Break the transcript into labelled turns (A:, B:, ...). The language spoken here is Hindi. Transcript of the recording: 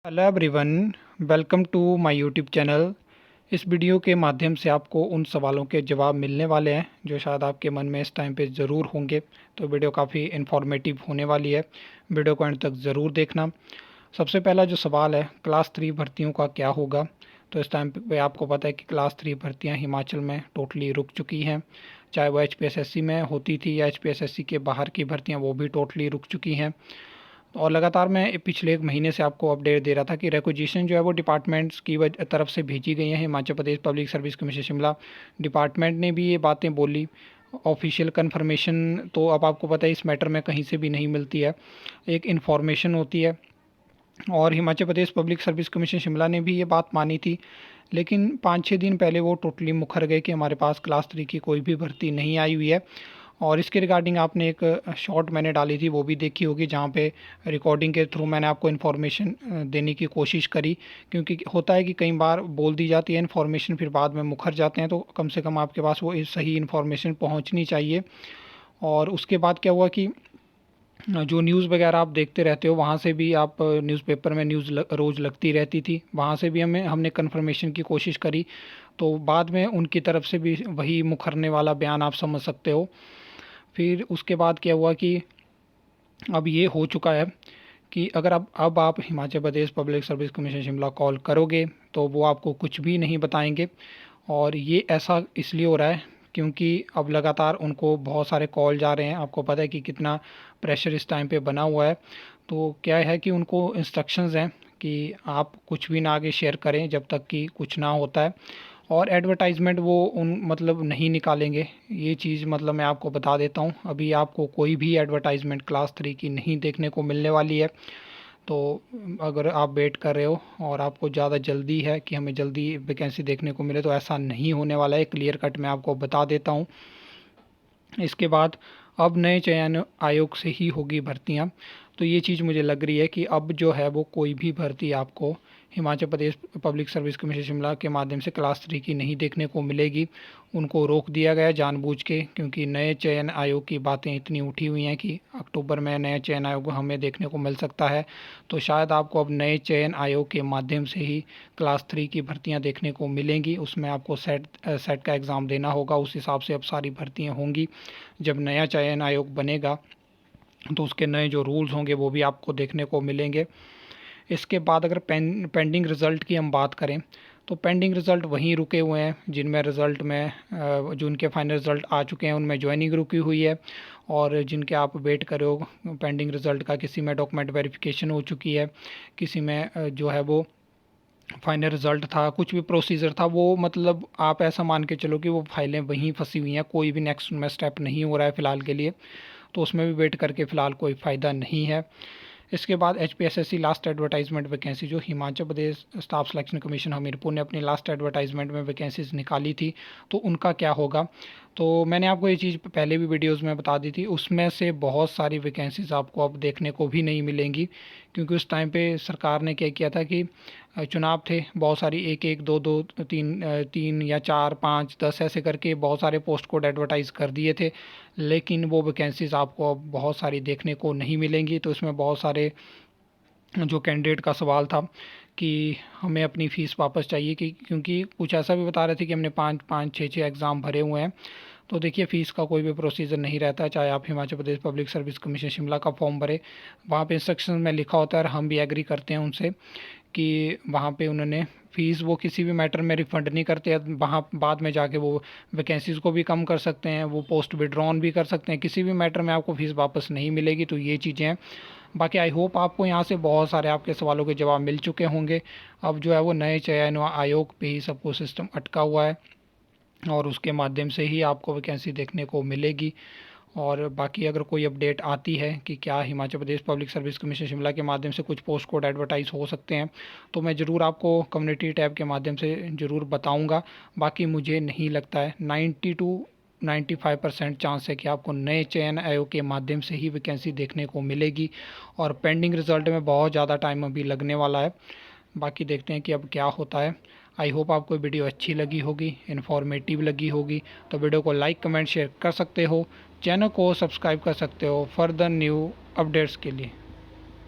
A: Hello everyone, welcome to my YouTube channel. इस वीडियो के माध्यम से आपको उन सवालों के जवाब मिलने वाले हैं जो शायद आपके मन में इस टाइम पे ज़रूर होंगे। तो वीडियो काफ़ी इन्फॉर्मेटिव होने वाली है, वीडियो को एंड तक ज़रूर देखना। सबसे पहला जो सवाल है, क्लास 3 भर्तियों का क्या होगा। तो इस टाइम पे आपको पता है कि क्लास 3 भर्तियाँ हिमाचल में टोटली रुक चुकी हैं, चाहे वो HPSSC में होती थी या HPSSC के बाहर की भर्तियाँ, वो भी टोटली रुक चुकी हैं। और लगातार मैं पिछले एक महीने से आपको अपडेट दे रहा था कि रिक्विजिशन जो है वो डिपार्टमेंट्स की तरफ से भेजी गई हैं। Himachal Pradesh public service commission Shimla department ने भी ये बातें बोली। ऑफिशियल कंफर्मेशन तो अब आपको पता है इस मैटर में कहीं से भी नहीं मिलती है, एक इन्फॉर्मेशन होती है। और Himachal Pradesh public service commission Shimla ने भी ये बात मानी थी, लेकिन 5-6 दिन पहले वो टोटली मुकर गए कि हमारे पास क्लास 3 की कोई भी भर्ती नहीं आई हुई है। और इसके रिगार्डिंग आपने एक शॉर्ट मैंने डाली थी, वो भी देखी होगी, जहाँ पे रिकॉर्डिंग के थ्रू मैंने आपको इन्फॉर्मेशन देने की कोशिश करी। क्योंकि होता है कि कई बार बोल दी जाती है इन्फॉर्मेशन, फिर बाद में मुकर जाते हैं, तो कम से कम आपके पास वो सही इन्फॉर्मेशन पहुँचनी चाहिए। और उसके बाद क्या हुआ कि जो न्यूज़ वगैरह आप देखते रहते हो, वहाँ से भी आप न्यूज़पेपर में न्यूज़ रोज़ लगती रहती थी, वहाँ से भी हमने कन्फर्मेशन की कोशिश करी। तो बाद में उनकी तरफ से भी वही मुखरने वाला बयान आप समझ सकते हो। फिर उसके बाद क्या हुआ कि अब ये हो चुका है कि अगर अब आप Himachal Pradesh public service commission Shimla call करोगे तो वो आपको कुछ भी नहीं बताएंगे। और ये ऐसा इसलिए हो रहा है क्योंकि अब लगातार उनको बहुत सारे कॉल जा रहे हैं। आपको पता है कि कितना प्रेशर इस टाइम पे बना हुआ है। तो क्या है कि उनको इंस्ट्रक्शंस हैं कि आप कुछ भी ना आगे शेयर करें जब तक कि कुछ ना होता है। और एडवर्टाइजमेंट वो उन मतलब नहीं निकालेंगे, ये चीज़ मतलब मैं आपको बता देता हूँ। अभी आपको कोई भी एडवर्टाइजमेंट क्लास 3 की नहीं देखने को मिलने वाली है। तो अगर आप वेट कर रहे हो और आपको ज़्यादा जल्दी है कि हमें जल्दी वैकेंसी देखने को मिले, तो ऐसा नहीं होने वाला है, क्लियर कट मैं आपको बता देता हूँ। इसके बाद अब नए चयन आयोग से ही होगी भर्तियाँ। तो ये चीज़ मुझे लग रही है कि अब जो है वो कोई भी भर्ती आपको Himachal Pradesh public service commission Shimla के माध्यम से क्लास 3 की नहीं देखने को मिलेगी। उनको रोक दिया गया जानबूझ के, क्योंकि नए चयन आयोग की बातें इतनी उठी हुई हैं कि अक्टूबर में नया चयन आयोग हमें देखने को मिल सकता है। तो शायद आपको अब नए चयन आयोग के माध्यम से ही क्लास 3 की भर्तियां देखने को मिलेंगी। उसमें आपको सेट का एग्ज़ाम देना होगा, उस हिसाब से अब सारी भर्तियाँ होंगी। जब नया चयन आयोग बनेगा तो उसके नए जो रूल्स होंगे वो भी आपको देखने को मिलेंगे। इसके बाद अगर पेंडिंग रिज़ल्ट की हम बात करें, तो पेंडिंग रिज़ल्ट वहीं रुके हुए हैं जिनमें रिज़ल्ट में जो उनके फाइनल रिज़ल्ट आ चुके हैं उनमें ज्वाइनिंग रुकी हुई है। और जिनके आप वेट कर रहे हो पेंडिंग रिज़ल्ट का, किसी में डॉक्यूमेंट वेरिफिकेशन हो चुकी है, किसी में जो है वो फाइनल रिज़ल्ट था, कुछ भी प्रोसीजर था, वो मतलब आप ऐसा मान के चलो कि वो फाइलें वहीं फंसी हुई हैं, कोई भी नेक्स्ट में स्टेप नहीं हो रहा है फ़िलहाल के लिए। तो उसमें भी वेट करके फ़िलहाल कोई फ़ायदा नहीं है। इसके बाद HPSSC लास्ट एडवर्टाइजमेंट वैकेंसी, जो Himachal Pradesh staff selection commission Hamirpur ने अपनी लास्ट एडवर्टाइजमेंट में वैकेंसीज निकाली थी, तो उनका क्या होगा। तो मैंने आपको ये चीज़ पहले भी वीडियोस में बता दी थी, उसमें से बहुत सारी वैकेंसीज आपको अब देखने को भी नहीं मिलेंगी। क्योंकि उस टाइम पे सरकार ने क्या किया था कि चुनाव थे बहुत सारी, एक एक दो दो तीन या 4 5 10 ऐसे करके बहुत सारे पोस्ट कोड एडवर्टाइज़ कर दिए थे। लेकिन वो वैकेंसीज़ आपको अब बहुत सारी देखने को नहीं मिलेंगी। तो इसमें बहुत सारे जो कैंडिडेट का सवाल था कि हमें अपनी फ़ीस वापस चाहिए, कि क्योंकि कुछ ऐसा भी बता रहे थे कि हमने 5-5 6-6 एग्ज़ाम भरे हुए हैं। तो देखिए, फ़ीस का कोई भी प्रोसीजर नहीं रहता है, चाहे आप Himachal Pradesh public service commission Shimla का फॉर्म भरे, वहाँ पे इंस्ट्रक्शन में लिखा होता है और हम भी एग्री करते हैं उनसे कि वहाँ पे उन्होंने फ़ीस वो किसी भी मैटर में रिफ़ंड नहीं करते हैं। वहाँ बाद में जाके वो वैकेंसीज़ को भी कम कर सकते हैं, वो पोस्ट विड्रॉन भी कर सकते हैं, किसी भी मैटर में आपको फ़ीस वापस नहीं मिलेगी। तो ये चीज़ें हैं। बाकी आई होप आपको यहाँ से बहुत सारे आपके सवालों के जवाब मिल चुके होंगे। अब जो है वो नए चयन आयोग पे ही सबको सिस्टम अटका हुआ है और उसके माध्यम से ही आपको वैकेंसी देखने को मिलेगी। और बाकी अगर कोई अपडेट आती है कि क्या Himachal Pradesh public service commission Shimla के माध्यम से कुछ पोस्ट कोड एडवर्टाइज हो सकते हैं, तो मैं ज़रूर आपको कम्युनिटी टैब के माध्यम से ज़रूर बताऊंगा। बाकी मुझे नहीं लगता है, 90 to 95% चांस है कि आपको नए चयन आयोग के माध्यम से ही वैकेंसी देखने को मिलेगी। और पेंडिंग रिज़ल्ट में बहुत ज़्यादा टाइम अभी लगने वाला है। बाकी देखते हैं कि अब क्या होता है। आई होप आपको वीडियो अच्छी लगी होगी, इन्फॉर्मेटिव लगी होगी। तो वीडियो को लाइक कमेंट शेयर कर सकते हो, चैनल को सब्सक्राइब कर सकते हो फर्दर न्यू अपडेट्स के लिए।